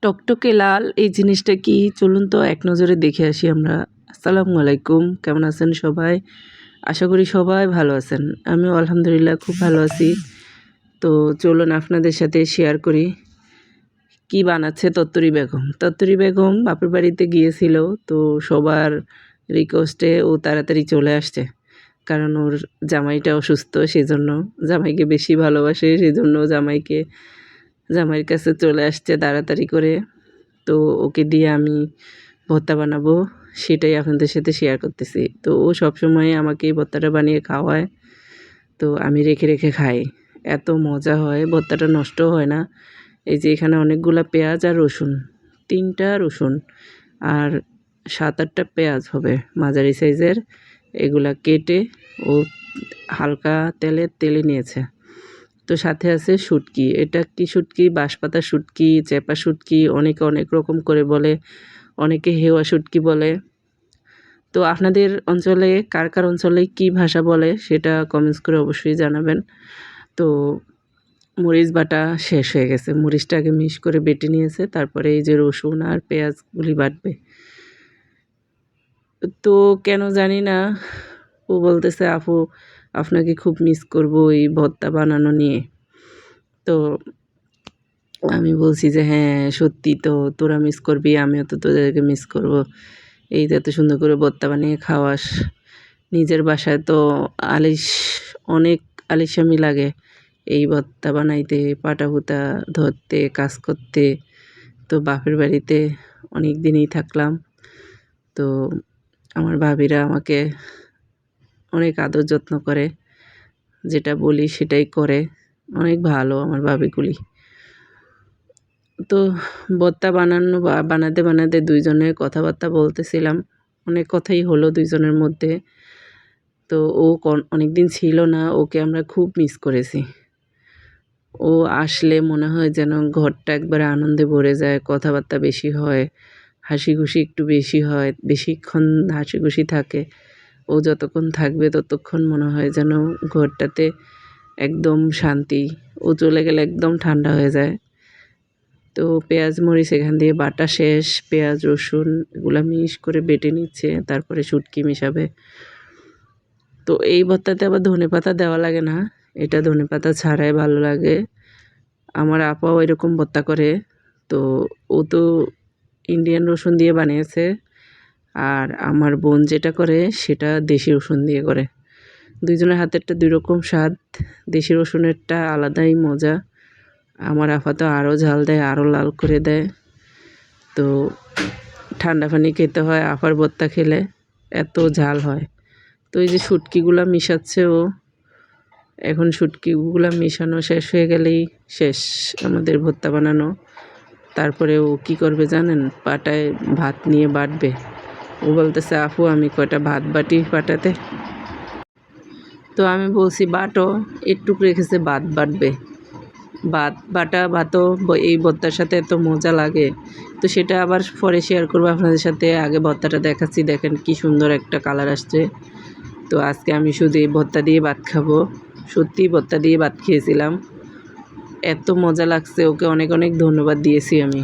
টকটকে লাল এই জিনিসটা কি? চলুন তো এক নজরে দেখে আসি আমরা। আসসালামু আলাইকুম, কেমন আছেন সবাই? আশা করি সবাই ভালো আছেন। আমিও আলহামদুলিল্লাহ খুব ভালো আছি। তো চলুন আপনাদের সাথে শেয়ার করি কি বানাচ্ছে তত্তরি বেগম। তত্তরি বেগম বাপের বাড়িতে গিয়েছিল, তো সবার রিকোয়েস্টে ও তাড়াতাড়ি চলে আসছে, কারণ ওর জামাইটা অসুস্থ, সেজন্য জামাইকে বেশি ভালোবাসে, সেজন্য জামাইয়ের কাছে চলে আসছে তাড়াতাড়ি করে। তো ওকে দিয়ে আমি ভর্তা বানাবো, সেটাই আপনাদের সাথে শেয়ার করতেছি। তো ও সবসময় আমাকে এই ভর্তাটা বানিয়ে খাওয়ায়, তো আমি রেখে রেখে খাই। এত মজা হয়, ভর্তাটা নষ্টও হয় না। এই যে এখানে অনেকগুলা পেঁয়াজ আর রসুন, 3টা রসুন আর 7-8টা পেঁয়াজ হবে মাঝারি সাইজের, এগুলা কেটে ও হালকা তেলে নিয়েছে। তো সাথে আছে শুটকি। এটা কি শুটকি? বাঁশপাতা শুটকি, চেপা শুটকি, অনেকে অনেক রকম করে বলে, অনেকে হেওয়া শুটকি বলে। তো আপনাদের অঞ্চলে কার অঞ্চলে কি ভাষা বলে সেটা কমেন্টস করে অবশ্যই জানাবেন। তো মরিচ বাটা শেষ হয়ে গেছে, মরিচটা আগে মিক্স করে বেটে নিয়েছে, তারপরে এই যে রসুন আর পেঁয়াজগুলি বাটবে। তো কেন জানি না ও বলতেছে, আপু আপনাকে খুব মিস করব এই ভর্তা বানানো নিয়ে। তো আমি বলছি যে হ্যাঁ সত্যি তো, তোরা মিস করবি, আমিও তো তোদেরকে মিস করব। এই যে এত সুন্দর করে ভর্তা বানিয়ে খাওয়াস, নিজের বাসায় তো অনেক আলিশামি লাগে এই ভর্তা বানাইতে, পাটা পুতা ধরতে, কাজ করতে। তো বাপের বাড়িতে অনেক দিনই থাকলাম, তো আমার ভাবিরা আমাকে অনেক আদর যত্ন করে, যেটা বলি সেটাই করে, অনেক ভালো আমার ভাবিগুলি। তো ভর্তা বানাতে দুইজনে কথাবার্তা বলতেছিলাম, অনেক কথাই হলো দুইজনের মধ্যে। তো ও অনেক দিন ছিল না, ওকে আমরা খুব মিস করেছি। ও আসলে মনে হয় যেন ঘরটা একবারে আনন্দে ভরে যায়, কথাবার্তা বেশি হয়, হাসি খুশি একটু বেশি হয়, বেশিক্ষণ হাসি খুশি থাকে। ও যতক্ষণ থাকবে ততক্ষণ মনে হয় যেন ঘরটাতে একদম শান্তি, ও চলে গেলে একদম ঠান্ডা হয়ে যায়। তো পেঁয়াজ মরিচ এখান দিয়ে বাটা শেষ, পেঁয়াজ রসুন এগুলা মিক্স করে বেটে নিচ্ছে, তারপরে শুটকি মিশাবে। তো এই ভর্তাতে আবার ধনেপাতা দেওয়া লাগে না, এটা ধনেপাতা ছাড়াই ভালো লাগে। আমার আপাও এরকম ভর্তা করে, তো ও তো ইন্ডিয়ান রসুন দিয়ে বানিয়েছে, আর আমার বোন যেটা করে সেটা দেশি রসুন দিয়ে করে। দুইজনের হাতেরটা দুই রকম স্বাদ, দেশি রসুনেরটা আলাদাই মজা। আমার আপা তো আরও ঝাল দেয়, আরও লাল করে দেয়। তো ঠান্ডা পানি খেতে হয় আপার ভর্তা খেলে, এত ঝাল হয়। তো এই যে শুটকিগুলা মিশাচ্ছে ও, এখন শুটকিগুলা মিশানো শেষ হয়ে গেলেই শেষ আমাদের ভর্তা বানানো। তারপরে ও কী করবে জানেন? পাটায় ভাত নিয়ে বাটবে। ও বলতেছে, আপু আমি কয়টা ভাত বাটি পাটাতে। তো আমি বলছি বাটো, একটু রেখেছে ভাত বাটবে। ভাতও এই ভর্তার সাথে এত মজা লাগে, তো সেটা আবার পরে শেয়ার করবো আপনাদের সাথে। আগে ভর্তাটা দেখাচ্ছি, দেখেন কি সুন্দর একটা কালার আসছে। তো আজকে আমি শুধু এই ভর্তা দিয়ে ভাত খাবো, সত্যিই ভর্তা দিয়ে ভাত খেয়েছিলাম, এত মজা লাগছে। ওকে অনেক অনেক ধন্যবাদ দিয়েছি আমি।